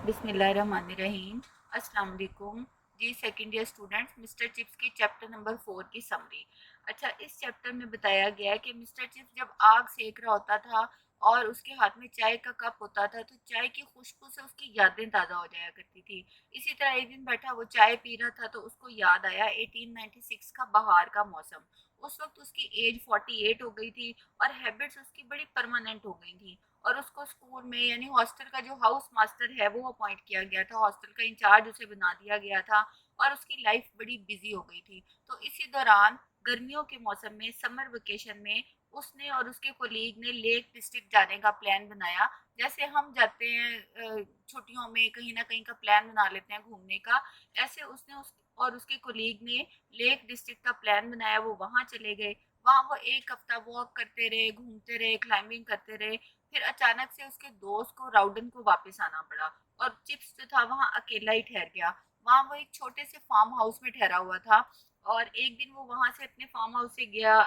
बिस्मिल्लाहिर्रहमानिर्रहीम। अस्सलाम वालेकुम जी। Second year students, mister Chips की चैप्टर नंबर 4 की समरी। अच्छा, इस चैप्टर में बताया गया है कि मिस्टर चिप्स जब आग सेक रहा होता था और उसके हाथ में चाय का कप होता था तो चाय की खुशबू से उसकी यादें ताज़ा हो जाया करती थी। इसी तरह एक दिन बैठा वो चाय पी रहा था तो उसको याद आया 1896 का बहार का मौसम। उस वक्त उसकी एज 48 हो गई थी और हैबिट्स उसकी बड़ी परमानेंट हो गई थी। और उसको स्कूल में यानी हॉस्टल का जो हाउस मास्टर है वो अपॉइंट किया गया था, हॉस्टल का इंचार्ज उसे बना दिया गया था और उसकी लाइफ बड़ी बिजी हो गई थी। तो इसी दौरान गर्मियों के मौसम में समर वेकेशन में उसने और उसके कोलीग ने लेक डिस्ट्रिक्ट जाने का प्लान बनाया। जैसे हम जाते हैं छुट्टियों में कहीं ना कहीं का प्लान बना लेते हैं घूमने का, ऐसे उसने और उसके कोलीग ने लेक डिस्ट्रिक्ट का प्लान बनाया। वो वहां चले गए। वहां वो एक हफ्ता वॉक करते रहे, घूमते रहे, क्लाइंबिंग करते रहे। फिर अचानक से उसके दोस्त को राउडन को वापस आना पड़ा और चिप्स जो था वहाँ अकेला ही ठहर गया। वहाँ वो एक छोटे से फार्म हाउस में ठहरा हुआ था और एक दिन वो वहां से अपने फार्म हाउस से गया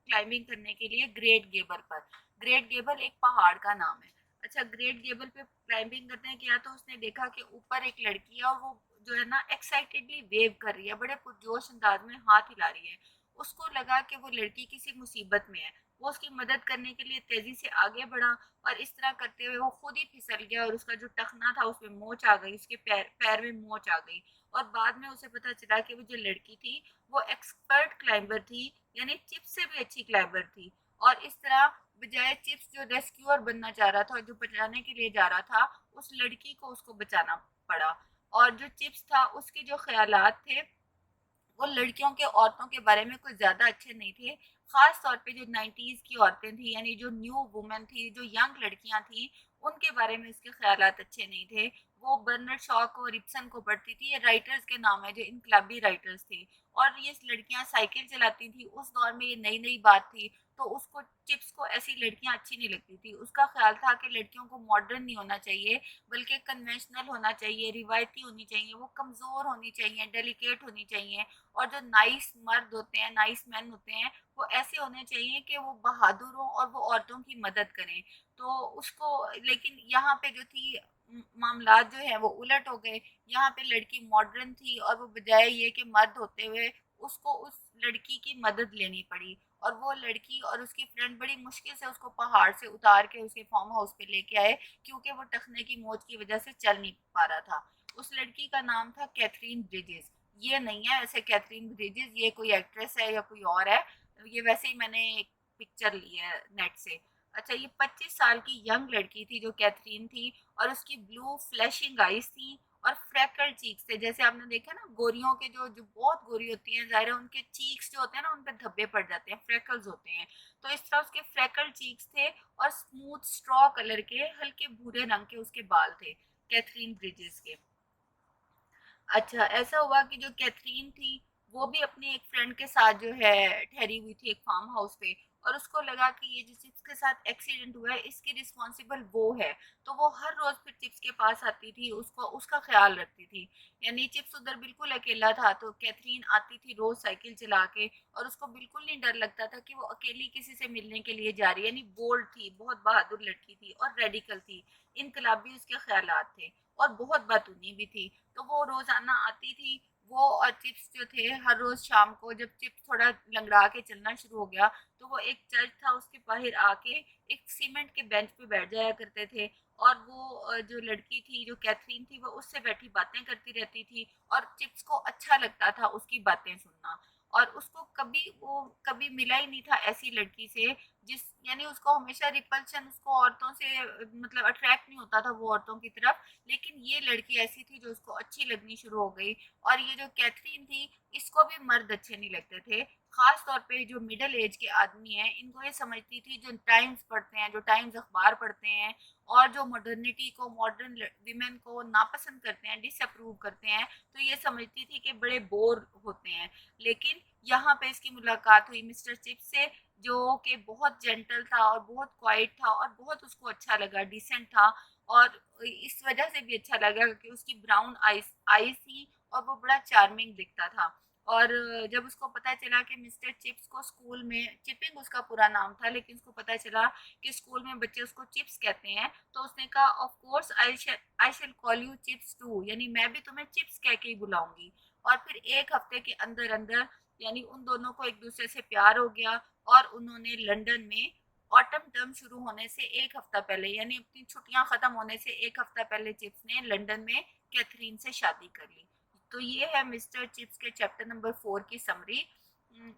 क्लाइंबिंग करने के लिए ग्रेट गेबल पर। ग्रेट गेबल एक पहाड़ का नाम है। अच्छा, ग्रेट गेबल पे क्लाइंबिंग करने गया तो उसने देखा कि ऊपर एक लड़की है और वो जो है ना एक्साइटेडली वेव कर रही है, बड़े पुरजोश अंदाज में हाथ हिला रही है। उसको लगा कि वो लड़की किसी मुसीबत में है। वो उसकी मदद करने के लिए तेजी से आगे बढ़ा और इस तरह करते हुए वो खुद ही फिसल गया और उसका जो टखना था उसमें मोच आ गई, उसके पैर पैर में मोच आ गई। और बाद में उसे पता चला कि वो जो लड़की थी वो एक्सपर्ट क्लाइंबर थी, यानी चिप्स से भी अच्छी क्लाइंबर थी। और इस तरह बजाय चिप्स जो रेस्क्यूअर बनना चाह रहा था और जो बचाने के लिए जा रहा था, उस लड़की को उसको बचाना पड़ा। और जो चिप्स था उसके जो ख्यालात थे वो लड़कियों के औरतों के बारे में कुछ ज़्यादा अच्छे नहीं थे। ख़ास तौर पे जो 90s की औरतें थी, यानी जो न्यू वुमेन थी, जो यंग लड़कियां थी, उनके बारे में इसके ख़्यालात अच्छे नहीं थे। वो बर्नर्ड शॉ को, इब्सन को पढ़ती थी। ये राइटर्स के नाम है जो इनकलाबी राइटर्स थे। और ये लड़कियां साइकिल चलाती थी, उस दौर में ये नई नई बात थी। तो उसको, चिप्स को, ऐसी लड़कियां अच्छी नहीं लगती थी। उसका ख्याल था कि लड़कियों को मॉडर्न नहीं होना चाहिए बल्कि कन्वेंशनल होना चाहिए, रिवायती होनी चाहिए, वो कमज़ोर होनी चाहिए, डेलिकेट होनी चाहिए। और जो नाइस मर्द होते हैं, नाइस मैन होते हैं, वो ऐसे होने चाहिए कि वो बहादुर हों और वो औरतों की मदद करें। तो उसको, लेकिन यहाँ पे जो थी मामलात जो है वो उलट हो गए। यहाँ पे लड़की मॉडर्न थी और वो बजाय ये कि मर्द होते हुए उसको उस लड़की की मदद लेनी पड़ी। और वो लड़की और उसकी फ्रेंड बड़ी मुश्किल से उसको पहाड़ से उतार के उसके फार्म हाउस पे लेके आए, क्योंकि वो टखने की मौत की वजह से चल नहीं पा रहा था। उस लड़की का नाम था कैथरीन ब्रिजेस। ये नहीं है ऐसे कैथरीन ब्रिजेस, ये कोई एक्ट्रेस है या कोई और है। ये वैसे ही मैंने एक पिक्चर ली है नेट से। अच्छा, ये 25 साल की यंग लड़की थी जो कैथरीन थी। और उसकी ब्लू फ्लैशिंग आईज थी और फ्रैकल चीक्स थे। जैसे आपने देखा ना, गोरियों के जो जो बहुत गोरी होती हैं, जाहिर है उनके चीक्स जो होते हैं ना उन पे धब्बे पड़ जाते हैं, फ्रैकल्स होते हैं। तो इस तरह उसके फ्रैकल चीक्स थे और स्मूथ स्ट्रॉ कलर के हल्के भूरे रंग के उसके बाल थे, कैथरीन ब्रिजेस के। अच्छा, ऐसा हुआ कि जो कैथरीन थी वो भी अपनी एक फ्रेंड के साथ जो है ठहरी हुई थी एक फार्म हाउस पे। और उसको लगा कि ये जो चिप्स के साथ एक्सीडेंट हुआ है इसकी रिस्पॉन्सिबल वो है। तो वो हर रोज फिर चिप्स के पास आती थी, उसको उसका ख्याल रखती थी। यानी चिप्स उधर बिल्कुल अकेला था तो कैथरीन आती थी रोज साइकिल चला के। और उसको बिल्कुल नहीं डर लगता था कि वो अकेली किसी से मिलने के लिए जा रही है। यानी बोल्ड थी, बहुत बहादुर लड़की थी और रेडिकल थी। इनकलाबी उसके ख्यालात थे और बहुत बातूनी भी थी। तो वो रोजाना आती थी। वो और चिप्स जो थे हर रोज शाम को, जब चिप्स थोड़ा लंगड़ा के चलना शुरू हो गया, तो वो एक चर्च था उसके बाहर आके एक सीमेंट के बेंच पे बैठ जाया करते थे। और वो जो लड़की थी, जो कैथरीन थी, वो उससे बैठी बातें करती रहती थी और चिप्स को अच्छा लगता था उसकी बातें सुनना। और उसको कभी वो कभी मिला ही नहीं था ऐसी लड़की से जिस, यानी उसको हमेशा रिपल्शन, उसको औरतों से मतलब अट्रैक्ट नहीं होता था वो औरतों की तरफ। लेकिन ये लड़की ऐसी थी जो उसको अच्छी लगनी शुरू हो गई। और ये जो कैथरीन थी, इसको भी मर्द अच्छे नहीं लगते थे। खास तौर पे जो मिडिल एज के आदमी हैं, इनको ये समझती थी, जो टाइम्स पढ़ते हैं, जो टाइम्स अखबार पढ़ते हैं और जो मॉडर्निटी को, मॉडर्न विमेन को नापसंद करते हैं, डिसअप्रूव करते हैं, तो ये समझती थी कि बड़े बोर होते हैं। लेकिन यहाँ पे इसकी मुलाकात हुई मिस्टर चिप्स से, जो कि बहुत जेंटल था और बहुत क्वाइट था और बहुत उसको अच्छा लगा, डिसेंट था। और इस वजह से भी अच्छा लगा कि उसकी ब्राउन आईज आईज थी और वो बड़ा चार्मिंग दिखता था। और जब उसको पता चला कि मिस्टर चिप्स को स्कूल में, चिपिंग उसका पूरा नाम था, लेकिन उसको पता चला कि स्कूल में बच्चे उसको चिप्स कहते हैं, तो उसने कहा of course I shall call you chips too, यानी मैं भी तुम्हें चिप्स कह के ही बुलाऊंगी। और फिर एक हफ्ते के अंदर अंदर यानी उन दोनों को एक दूसरे से प्यार हो गया, और उन्होंने लंदन में ऑटम टर्म शुरू होने से एक हफ्ता पहले, यानी अपनी छुट्टियां खत्म होने से एक हफ्ता पहले चिप्स ने लंदन में कैथरीन से शादी कर ली। तो ये है मिस्टर चिप्स के चैप्टर नंबर 4 की समरी।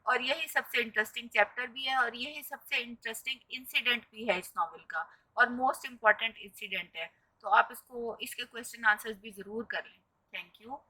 और यही सबसे इंटरेस्टिंग चैप्टर भी है, और यही सबसे इंटरेस्टिंग इंसिडेंट भी है इस नॉवल का, और मोस्ट इम्पॉर्टेंट इंसिडेंट है। तो आप इसको, इसके क्वेश्चन आंसर्स भी ज़रूर कर लें। Thank you.